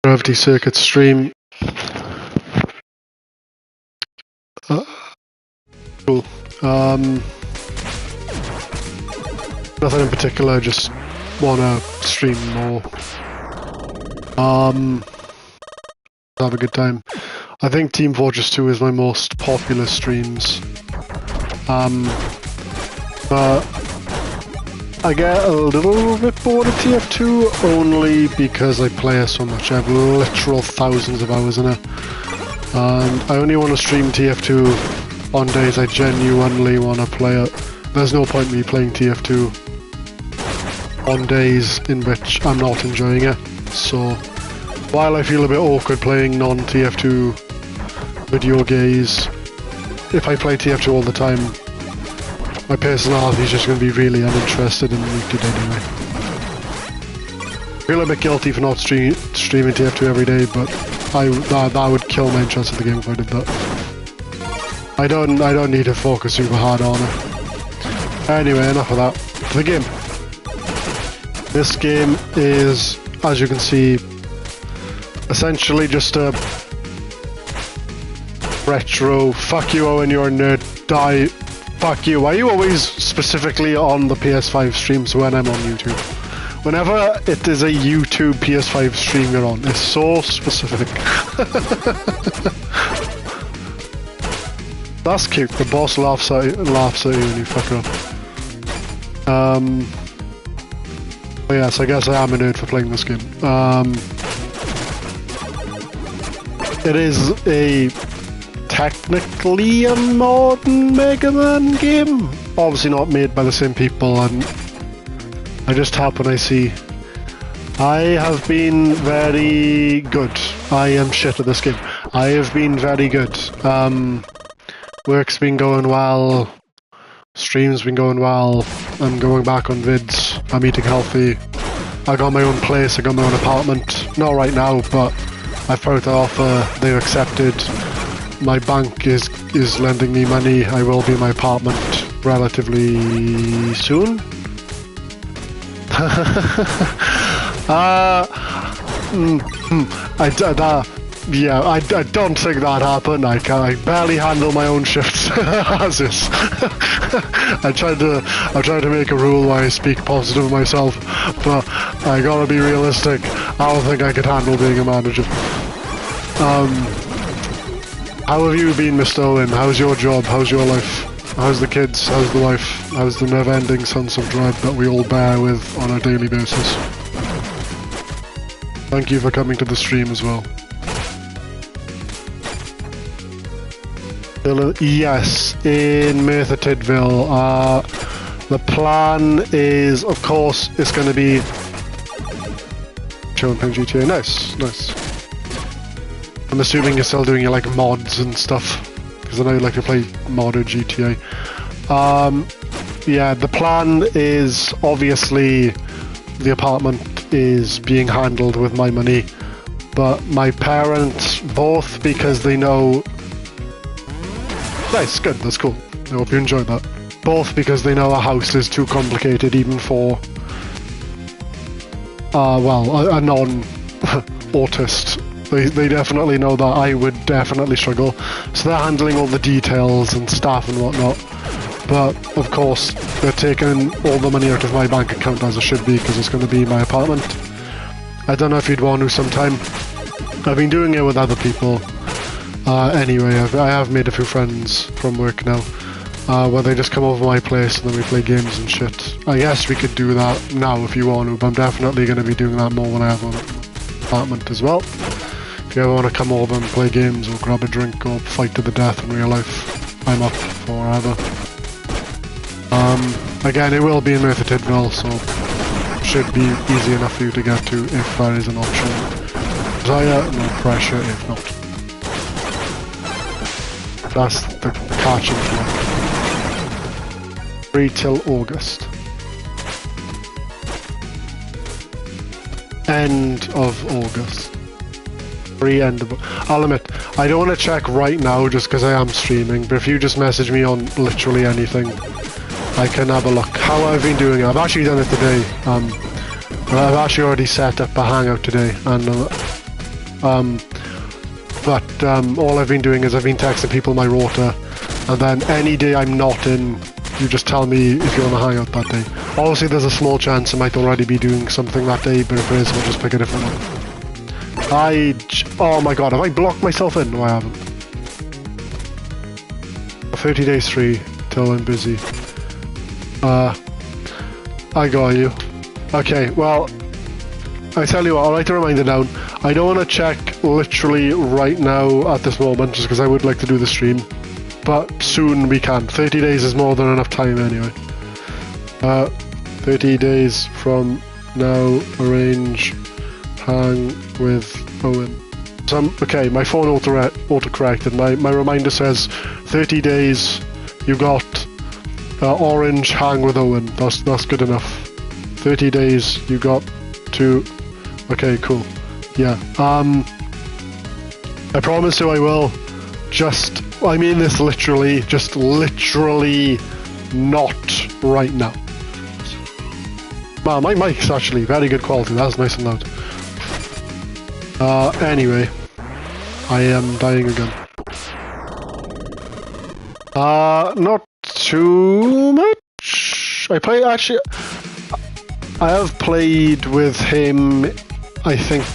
Gravity Circuit stream. Cool. Nothing in particular, just wanna stream more. Have a good time. I think Team Fortress 2 is my most popular streams. But I get a little bit bored of TF2 only because I play it so much. I have literal thousands of hours in it. And I only want to stream TF2 on days I genuinely want to play it. There's no point in me playing TF2 on days in which I'm not enjoying it. So while I feel a bit awkward playing non-TF2 video games, if I play TF2 all the time, my personality is just going to be really uninterested and muted anyway. I feel a bit guilty for not streaming TF2 every day, but that would kill my interest in the game if I did that. I don't need to focus super hard on it. Anyway, enough of that. The game. This game is, as you can see, essentially just a retro fuck you Owen, you're a nerd, die, fuck you. Why are you always specifically on the PS5 streams when I'm on YouTube? Whenever it is a YouTube PS5 stream you're on, it's so specific. That's cute. The boss laughs at you when you fuck up. Oh yes, I guess I am a nerd for playing this game. It is technically a modern Mega Man game. Obviously not made by the same people, and I just tap when I see. I have been very good. I am shit at this game. I have been very good. Work's been going well. Stream's been going well. I'm going back on vids. I'm eating healthy. I got my own place. I got my own apartment. Not right now, but I've put out the offer. They've accepted. My bank is lending me money. I will be in my apartment relatively soon. I don't think that happened. I barely handle my own shifts as is. I tried to make a rule where I speak positive of myself, but I gotta be realistic. I don't think I could handle being a manager. How have you been, Mr. Owen? How's your job? How's your life? How's the kids? How's the wife? How's the never-ending sense of dread that we all bear with on a daily basis? Thank you for coming to the stream as well. Yes, in Merthyr Tydfil. The plan is, of course, it's going to be Chill and Pen GTA. Nice, nice. I'm assuming you're still doing your like mods and stuff, because I know you like to play modded GTA. Yeah, the plan is obviously the apartment is being handled with my money, but my parents, both because they know. Nice, good, that's cool. I hope you enjoyed that. Both because they know a house is too complicated even for, well, a non-autist. They definitely know that I would definitely struggle. So they're handling all the details and stuff and whatnot. But, of course, they're taking all the money out of my bank account as it should be because it's going to be my apartment. I don't know if you'd want to sometime. I've been doing it with other people. Anyway, I have made a few friends from work now, where they just come over my place and then we play games and shit. I guess we could do that now if you want to, but I'm definitely going to be doing that more when I have an apartment as well. If you ever want to come over and play games or grab a drink or fight to the death in real life, I'm up forever. Again, it will be in Merthyr Tydfil, so should be easy enough for you to get to if that is an option. Desire, no pressure if not. That's the catching plan. Free till August. End of August. Free end of... I'll admit, I don't want to check right now just because I am streaming, but if you just message me on literally anything, I can have a look. How I've been doing it. I've actually done it today. I've actually already set up a hangout today, and all I've been doing is I've been texting people my rota, and then any day I'm not in, you just tell me if you want to hang out that day. Obviously there's a small chance I might already be doing something that day, but if it is, we'll just pick a different one. Oh my god, have I blocked myself in? No, I haven't. 30 days free till I'm busy. I got you. Okay, well, I tell you what, I'll write a reminder down. I don't want to check literally right now at this moment, just because I would like to do the stream. But soon we can. 30 days is more than enough time anyway. 30 days from now, arrange hang with Owen. Okay, my phone auto-corrected. My reminder says 30 days, you got orange hang with Owen. That's good enough. 30 days, you got to... Okay, cool. Yeah. I promise you I will. I mean this literally, just literally not right now. Wow, my mic's actually very good quality. That's nice and loud. Anyway, I am dying again. Not too much. I have played with him, I think,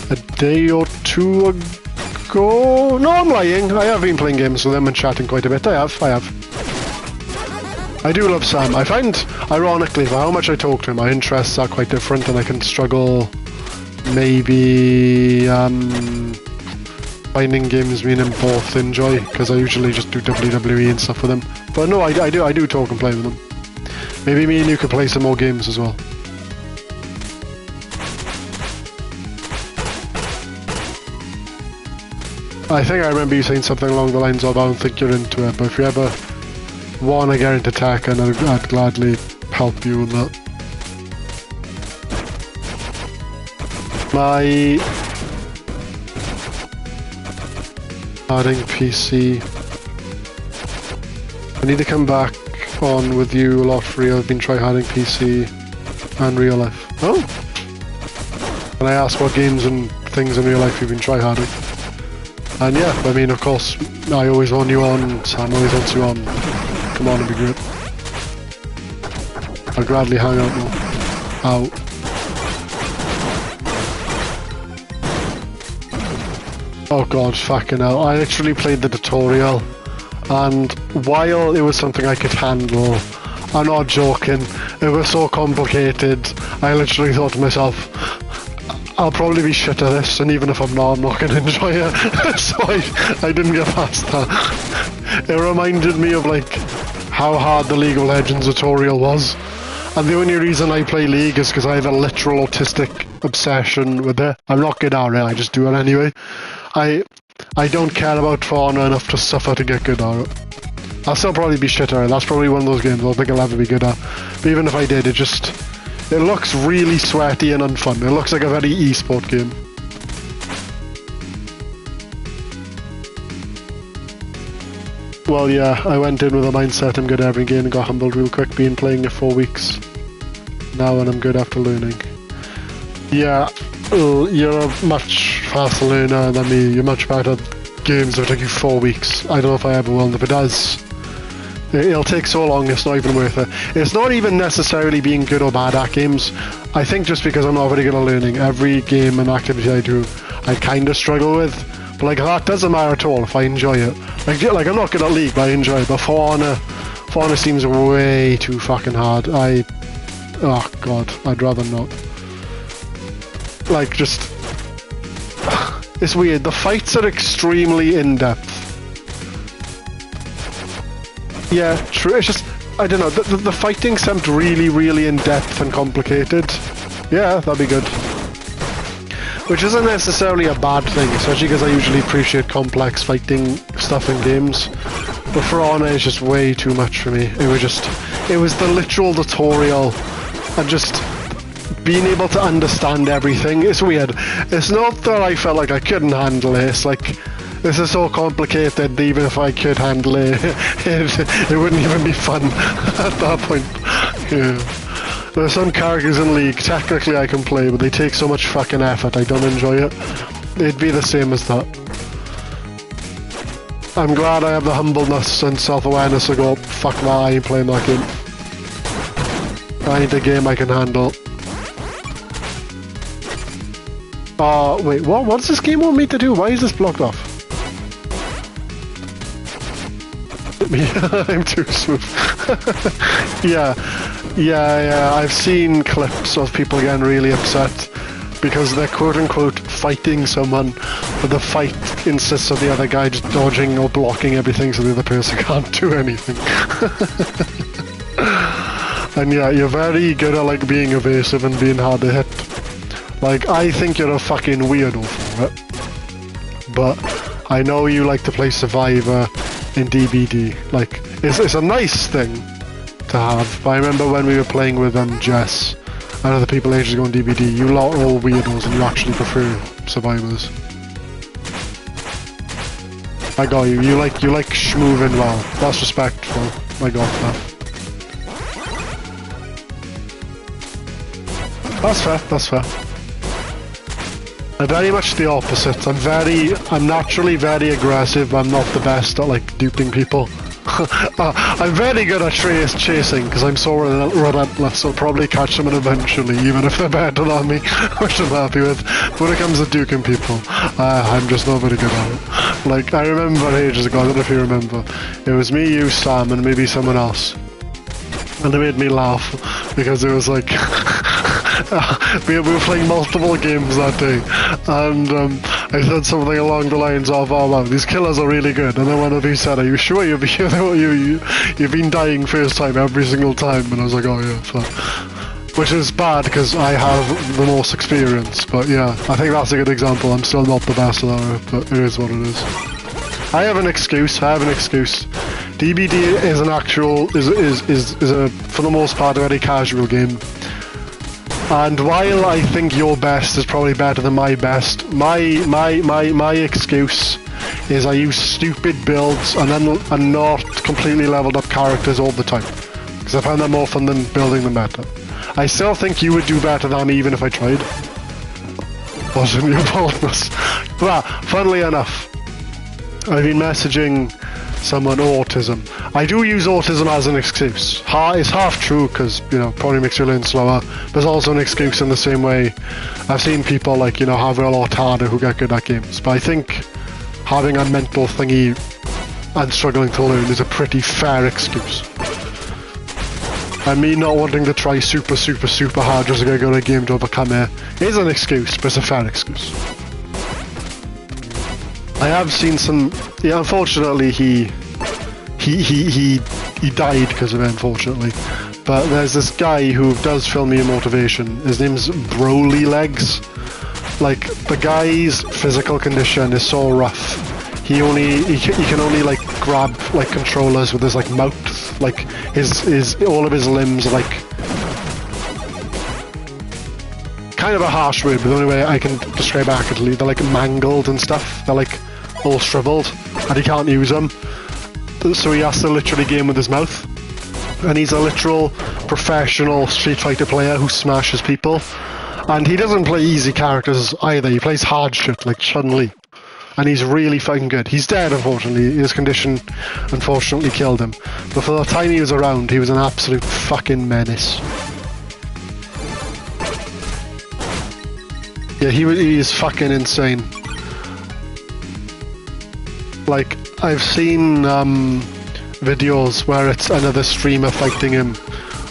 a day or two ago. No, I'm lying. I have been playing games with him and chatting quite a bit. I have. I do love Sam. I find, ironically, for how much I talk to him, my interests are quite different, and I can struggle maybe finding games me and him both enjoy, because I usually just do WWE and stuff with him. But no, I do talk and play with him. Maybe me and you could play some more games as well. I think I remember you saying something along the lines of, I don't think you're into it, but if you ever want to get into Tekken, I'd gladly help you with that. My adding PC. I need to come back on with you a lot for real. I've been tryharding PC and real life. Oh! And I asked what games and things in real life you've been tryharding. And yeah, I mean, of course, I always want you on, Sam always wants you on. Come on, it'd be great. I'll gladly hang out more. Out. Oh god, fucking hell. I literally played the tutorial, and while it was something I could handle, I'm not joking, it was so complicated, I literally thought to myself, I'll probably be shit at this, and even if I'm not going to enjoy it. So I didn't get past that. It reminded me of like how hard the League of Legends tutorial was. And the only reason I play League is because I have a literal autistic obsession with it. I'm not good at it, I just do it anyway. I don't care about Fauna enough to suffer to get good at it. I'll still probably be shit at it. That's probably one of those games I don't think I'll ever be good at. But even if I did, it looks really sweaty and unfun. It looks like a very e-sport game. Well, yeah, I went in with a mindset I'm good at every game and got humbled real quick, being playing it 4 weeks now, and I'm good after learning. Yeah, you're a much faster learner than me. You're much better at games that took you 4 weeks. I don't know if I ever will, and if it does, it'll take so long, it's not even worth it. It's not even necessarily being good or bad at games. I think just because I'm not very good at learning, every game and activity I do, I kind of struggle with. But like, that doesn't matter at all if I enjoy it. Like I'm not good at League, but I enjoy it. But Fauna seems way too fucking hard. Oh god, I'd rather not. Like, just... It's weird, the fights are extremely in-depth. Yeah, true, it's just... I don't know, the fighting seemed really, really in-depth and complicated. Yeah, that'd be good. Which isn't necessarily a bad thing, especially because I usually appreciate complex fighting stuff in games. But For Honor is just way too much for me. It was the literal tutorial, and just being able to understand everything. It's weird. It's not that I felt like I couldn't handle it, it's This is so complicated, even if I could handle it, it wouldn't even be fun at that point. Yeah. There are some characters in League, technically I can play, but they take so much fucking effort, I don't enjoy it. It'd be the same as that. I'm glad I have the humbleness and self-awareness to go, fuck that, I ain't playing that game. I need a game I can handle. Wait, what does this game want me to do? Why is this blocked off? I'm too smooth. Yeah, I've seen clips of people getting really upset because they're quote-unquote fighting someone, but the fight insists on the other guy just dodging or blocking everything so the other person can't do anything. And yeah, you're very good at like being evasive and being hard to hit. Like, I think you're a fucking weirdo for it. But I know you like to play Survivor in DBD. Like, it's a nice thing to have. But I remember when we were playing with Jess and other people ages ago on DBD, you lot are all weirdos and you actually prefer Survivors. I got you. You like schmooving well. That's respectful. I got that. That's fair. That's fair. I'm very much the opposite. I'm naturally very aggressive, but I'm not the best at like duping people. I'm very good at chasing because I'm so relentless. I'll probably catch them eventually, even if they're better than me, which I'm happy with. But when it comes to duking people, I'm just not very good at it. Like, I remember ages ago, I don't know if you remember, it was me, you, Sam, and maybe someone else. And it made me laugh because it was like we were playing multiple games that day, and I said something along the lines of, "Oh wow, these killers are really good." And then one of you said, "Are you sure you've been dying first time every single time?" And I was like, "Oh yeah." So, which is bad because I have the most experience, but yeah, I think that's a good example. I'm still not the best at it, but it is what it is. I have an excuse. DBD is an actual is a for the most part a very casual game. And while I think your best is probably better than my best, my excuse is I use stupid builds and not completely leveled up characters all the time. Because I find that more fun than building them better. I still think you would do better than me even if I tried. Wasn't your boldness. But, funnily enough, I've been messaging someone autism. I do use autism as an excuse. It's half true because, you know, probably makes you learn slower. But it's also an excuse in the same way I've seen people like, you know, have it a lot harder who get good at games. But I think having a mental thingy and struggling to learn is a pretty fair excuse. And me not wanting to try super hard just to get good at a game to overcome it is an excuse, but it's a fair excuse. I have seen some. Yeah, unfortunately, he died because of it. Unfortunately, but there's this guy who does film me a motivation. His name's Broly Legs. Like, the guy's physical condition is so rough. He can only like grab like controllers with his like mouth. Like his all of his limbs are like kind of a harsh word, but the only way I can describe accurately, they're like mangled and stuff. They're like all shriveled, and he can't use them. So he has to literally game with his mouth. And he's a literal professional Street Fighter player who smashes people. And he doesn't play easy characters either. He plays hard shit like Chun-Li. And he's really fucking good. He's dead, unfortunately. His condition, unfortunately, killed him. But for the time he was around, he was an absolute fucking menace. Yeah, he is fucking insane. Like, I've seen videos where it's another streamer fighting him,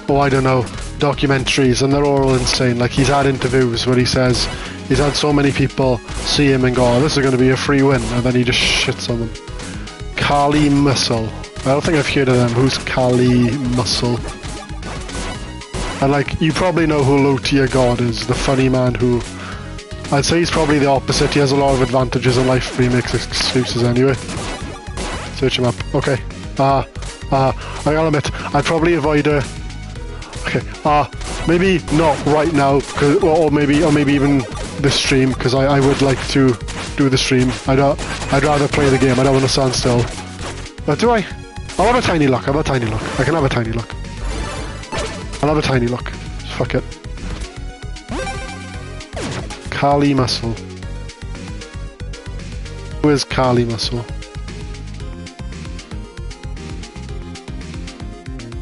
or I don't know, documentaries, and they're all insane. Like, he's had interviews where he says he's had so many people see him and go, "Oh, this is going to be a free win," and then he just shits on them. Kali Muscle. I don't think I've heard of them. Who's Kali Muscle? And like, you probably know who Low Tier God is, the funny man who... I'd say he's probably the opposite. He has a lot of advantages in life, but he makes excuses anyway. Search him up. Okay. I gotta admit, I'd probably avoid a... Okay. Maybe not right now, or maybe even this stream, because I would like to do the stream. I'd rather play the game. I don't want to stand still. But do I? I'll have a tiny look. I'll have a tiny look. I can have a tiny look. I'll have a tiny look. Fuck it. Kali Muscle. Who is Kali Muscle?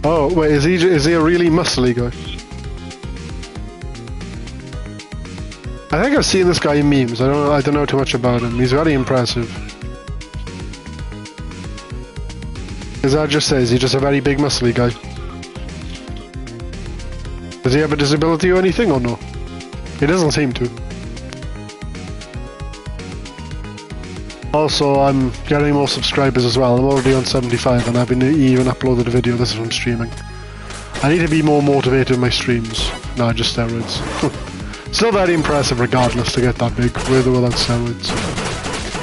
Oh wait, is he a really muscly guy? I think I've seen this guy in memes. I don't know too much about him. He's very impressive. As that just says, he's just a very big muscly guy. Does he have a disability or anything or no? He doesn't seem to. Also, I'm getting more subscribers as well. I'm already on 75 and I haven't even uploaded a video. This is from streaming. I need to be more motivated in my streams. Nah, just steroids. Still very impressive regardless to get that big, with or without steroids.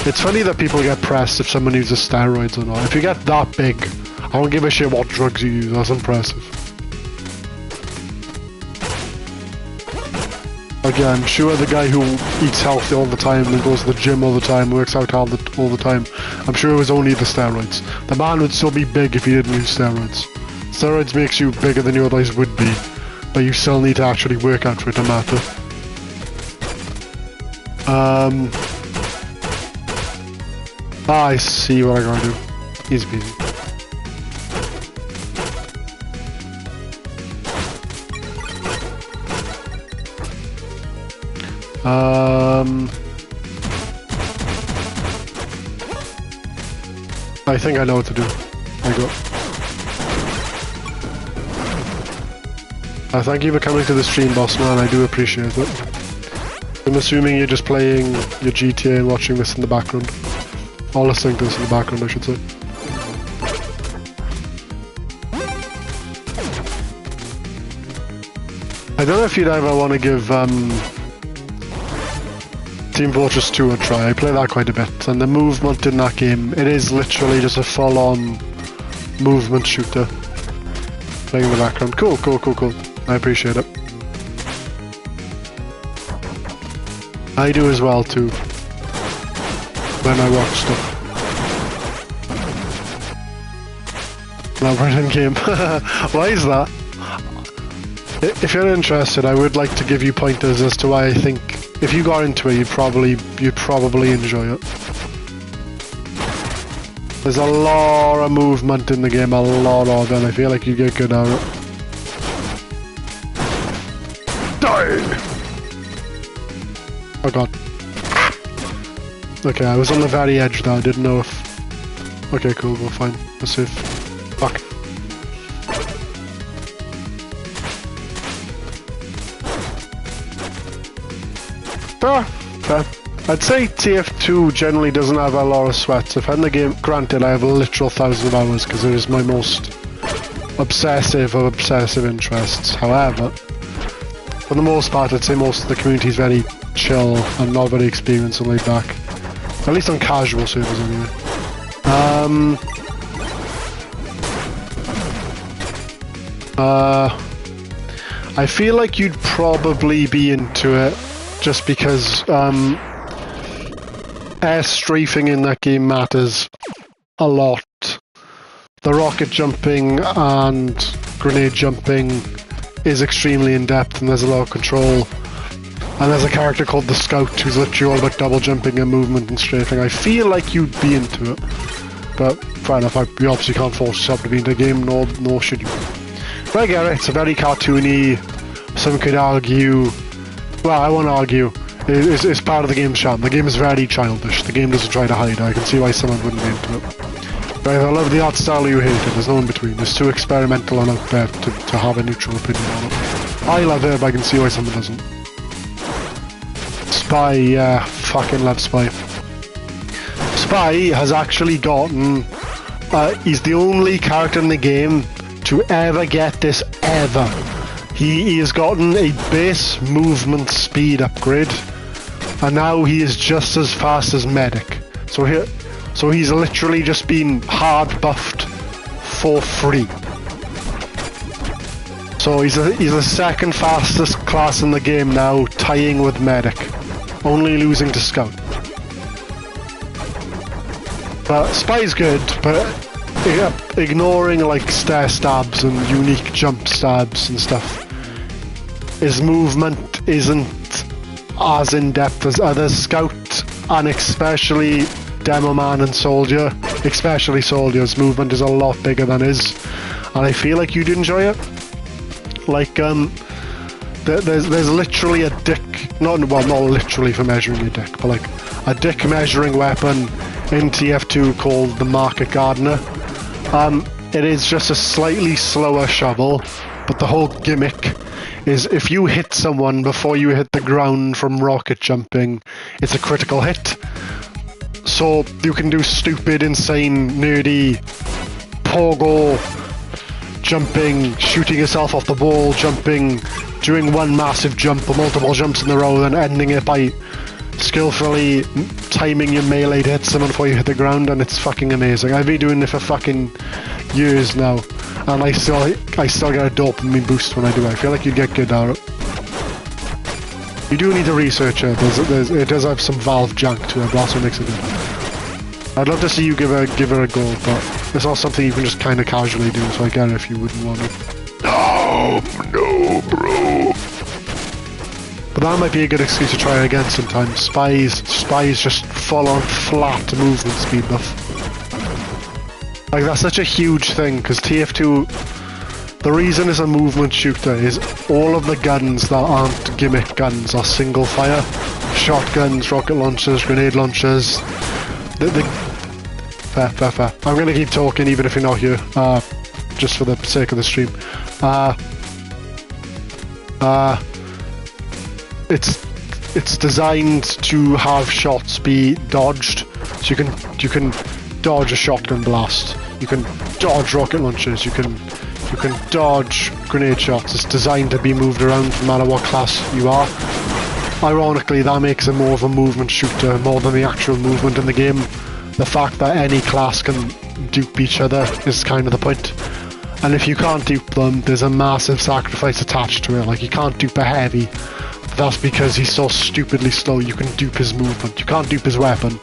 It's funny that people get pressed if someone uses steroids or not. If you get that big, I don't give a shit what drugs you use, that's impressive. Again, sure, the guy who eats healthy all the time and goes to the gym all the time, works out all the time, I'm sure it was only the steroids. The man would still be big if he didn't use steroids. Steroids makes you bigger than you otherwise would be, but you still need to actually work out for it to matter. I see what I gotta do. He's busy. I think I know what to do. I go. Thank you for coming to the stream, boss man. I do appreciate it. I'm assuming you're just playing your GTA and watching this in the background. Or listening to this in the background, I should say. I don't know if you'd ever want to give Team Fortress 2 a try. I play that quite a bit, and the movement in that game, it is literally just a full-on movement shooter. Playing in the background. Cool, cool, cool, cool. I appreciate it. I do as well too, when I watch stuff. Now brilliant game. Why is that? If you're interested, I would like to give you pointers as to why I think if you got into it, you'd probably enjoy it. There's a lot of movement in the game, a lot of it, and I feel like you get good at it. Die! Oh god. Okay, I was on the very edge there, I didn't know if... Okay, cool, we're fine. We're safe. Fuck. Fair. I'd say TF2 generally doesn't have a lot of sweats. If I'm in the game, granted I have a literal 1,000 hours because it is my most obsessive of obsessive interests. However, for the most part I'd say most of the community is very chill and not very experienced and laid back. At least on casual servers anyway. I feel like you'd probably be into it just because air strafing in that game matters a lot. The rocket jumping and grenade jumping is extremely in-depth and there's a lot of control. And there's a character called the Scout who's literally all about double jumping and movement and strafing. I feel like you'd be into it. But fair enough, you obviously can't force yourself to be into a game, nor should you. But I get it, it's a very cartoony, some could argue, well I won't argue, it's part of the game's charm. The game is very childish, the game doesn't try to hide it, I can see why someone wouldn't be into it. But I love the art style or you hate it, there's no in between, it's too experimental and out there to have a neutral opinion on it. I love it, but I can see why someone doesn't. Spy, yeah, fucking love Spy. Spy has actually gotten, he's the only character in the game to ever get this ever. He has gotten a base movement speed upgrade, and now he is just as fast as Medic. So he's literally just been hard buffed for free. So he's the second fastest class in the game now, tying with Medic, only losing to Scout. But Spy's good, but ignoring like stair stabs and unique jump stabs and stuff, his movement isn't as in-depth as others. Scout, and especially Demo Man and Soldier, especially Soldier's movement is a lot bigger than his, and I feel like you'd enjoy it. Like, there's literally a dick, not literally for measuring your dick, but like a dick measuring weapon in TF2 called the Market Gardener. It is just a slightly slower shovel, but the whole gimmick is if you hit someone before you hit the ground from rocket jumping, it's a critical hit. So you can do stupid, insane, nerdy, pogo, jumping, shooting yourself off the wall, jumping, doing one massive jump or multiple jumps in a row, then ending it by skillfully timing your melee to hit someone before you hit the ground, and it's fucking amazing. I've been doing it for fucking years now, and I still get a dopamine boost when I do it. I feel like you'd get good at it. You do need to research it. It does have some Valve junk to it, but that's what makes it good. I'd love to see you give it a go, but it's not something you can just kind of casually do, so I get it if you wouldn't want it. No, bro. But that might be a good excuse to try it again sometime. Spy's just full on flat movement speed buff. Like, that's such a huge thing, because TF2, the reason it's a movement shooter is all of the guns that aren't gimmick guns are single fire. Shotguns, rocket launchers, grenade launchers. Fair. I'm gonna keep talking even if you're not here, just for the sake of the stream. It's designed to have shots be dodged, so you can dodge a shotgun blast, you can dodge rocket launchers, you can dodge grenade shots. It's designed to be moved around no matter what class you are. Ironically, that makes it more of a movement shooter more than the actual movement in the game. The fact that any class can dupe each other is kind of the point. And if you can't dupe them, there's a massive sacrifice attached to it. Like, you can't dupe a heavy. That's because he's so stupidly slow, you can dupe his movement. You can't dupe his weapon.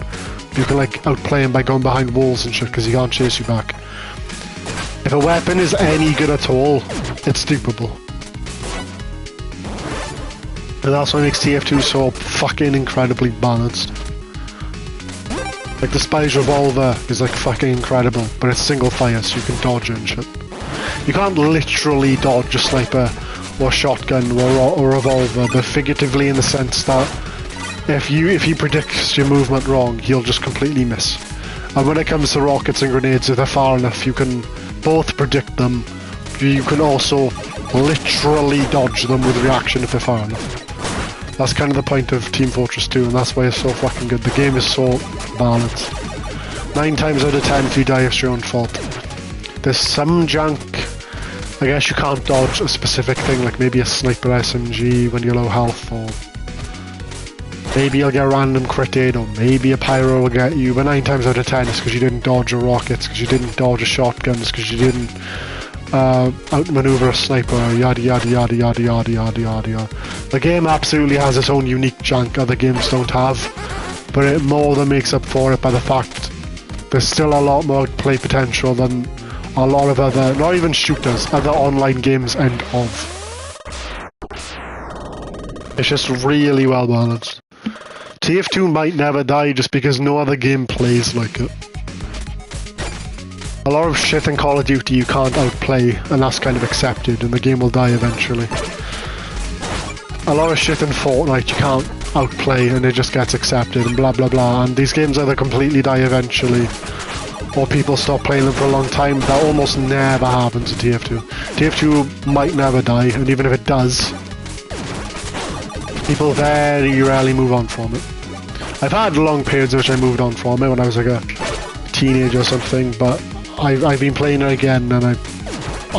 You can, like, outplay him by going behind walls and shit because he can't chase you back. If a weapon is any good at all, it's dupeable. And that's what makes TF2 so fucking incredibly balanced. Like, the Spy's revolver is like fucking incredible, but it's single fire, so you can dodge it and shit. You can't literally dodge a sniper or shotgun or revolver, but figuratively in the sense that if he predicts your movement wrong, he'll just completely miss. And when it comes to rockets and grenades, if they're far enough, you can both predict them. You can also literally dodge them with reaction if they're far enough. That's kind of the point of Team Fortress 2, and that's why it's so fucking good. The game is so balanced. 9 times out of 10 if you die, it's your own fault. There's some junk. I guess you can't dodge a specific thing, like maybe a sniper SMG when you're low health, or maybe you'll get random critted, or maybe a pyro will get you, but 9 times out of 10 it's because you didn't dodge a rockets, because you didn't dodge a shotgun, because you didn't outmaneuver a sniper, yada yada yada yada yada yada yada yada. The game absolutely has its own unique junk other games don't have, but it more than makes up for it by the fact there's still a lot more play potential than a lot of other, not even shooters, other online games end of. It's just really well balanced. TF2 might never die just because no other game plays like it. A lot of shit in Call of Duty you can't outplay, and that's kind of accepted, and the game will die eventually. A lot of shit in Fortnite you can't outplay, and it just gets accepted, and blah blah blah, and these games either completely die eventually, or people stop playing them for a long time. That almost never happens in TF2. TF2 might never die, and even if it does, people very rarely move on from it. I've had long periods in which I moved on from it when I was like a teenager or something, but I've been playing it again, and I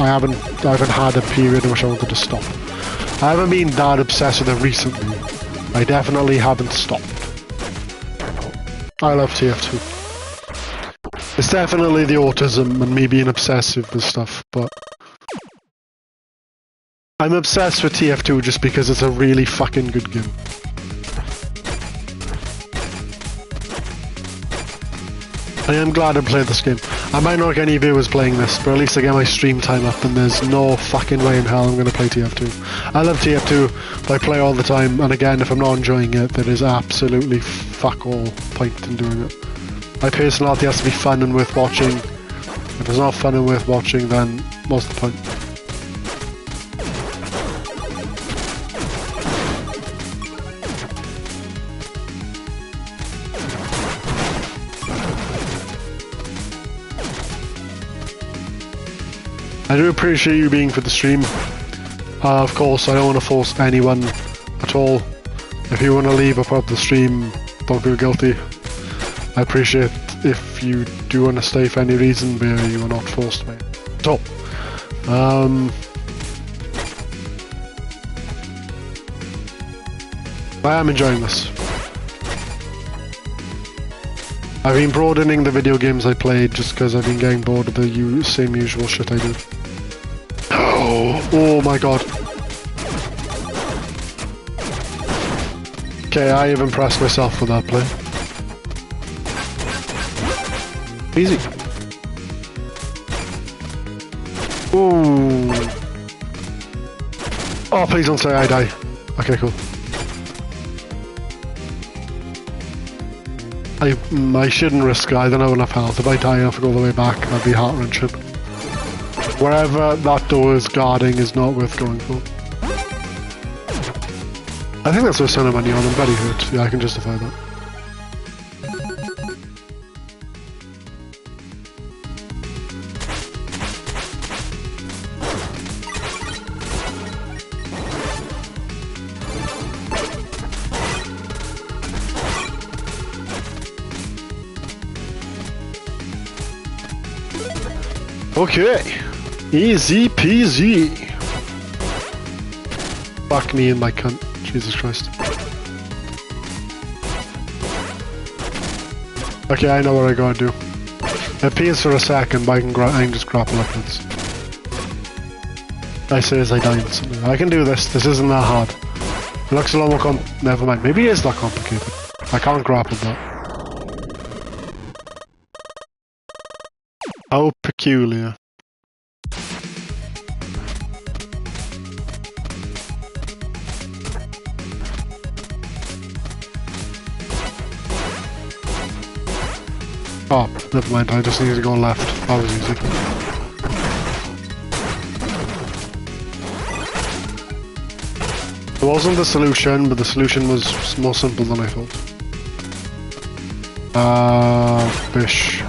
haven't had a period in which I wanted to stop. I haven't been that obsessed with it recently. I definitely haven't stopped. I love TF2. It's definitely the autism and me being obsessive with stuff, but I'm obsessed with TF2 just because it's a really fucking good game. I am glad I played this game. I might not get any viewers playing this, but at least I get my stream time up and there's no fucking way in hell I'm going to play TF2. I love TF2, but I play all the time, and again, if I'm not enjoying it, there is absolutely fuck all point in doing it. My personality has to be fun and worth watching. If it's not fun and worth watching, then what's the point? I do appreciate you being for the stream. Of course, I don't want to force anyone at all. If you want to leave or put up the stream, don't feel guilty. I appreciate if you do want to stay for any reason, but you are not forced by it at all. I am enjoying this. I've been broadening the video games I played just because I've been getting bored of the same usual shit I do. Oh my god. Okay, I have impressed myself with that play. Easy. Ooh. Oh, please don't say I die. Okay, cool. I shouldn't risk it. I don't have enough health. If I die, I have to go all the way back. That'd be heart-wrenching. Wherever that door is guarding is not worth going for. I think that's worth spending money on. I'm very hurt. Yeah, I can justify that. Okay. Easy peasy. Fuck me and my cunt. Jesus Christ. Okay, I know what I gotta do. It pees for a second, but I can just grapple upwards. I say as I die instantly. I can do this. This isn't that hard. It looks a lot more never mind. Maybe it is that complicated. I can't grapple that. How peculiar. Oh, never mind, I just need to go left. That was easy. It wasn't the solution, but the solution was more simple than I thought. Bish.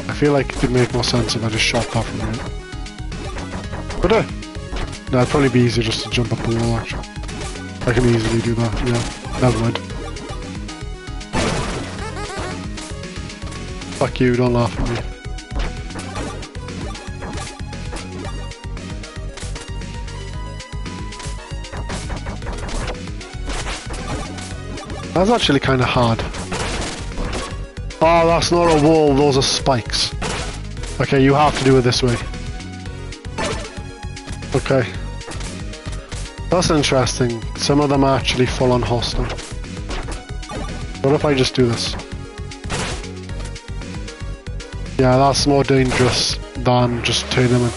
I feel like it'd make more sense if I just shot that from here. Would I? No, it'd probably be easier just to jump up the wall, actually. I can easily do that, yeah. Never mind. Fuck you, don't laugh at me. That's actually kind of hard. Oh, that's not a wall, those are spikes. Okay, you have to do it this way. Okay. That's interesting. Some of them are actually full on hostile. What if I just do this? Yeah, that's more dangerous than just turning them in.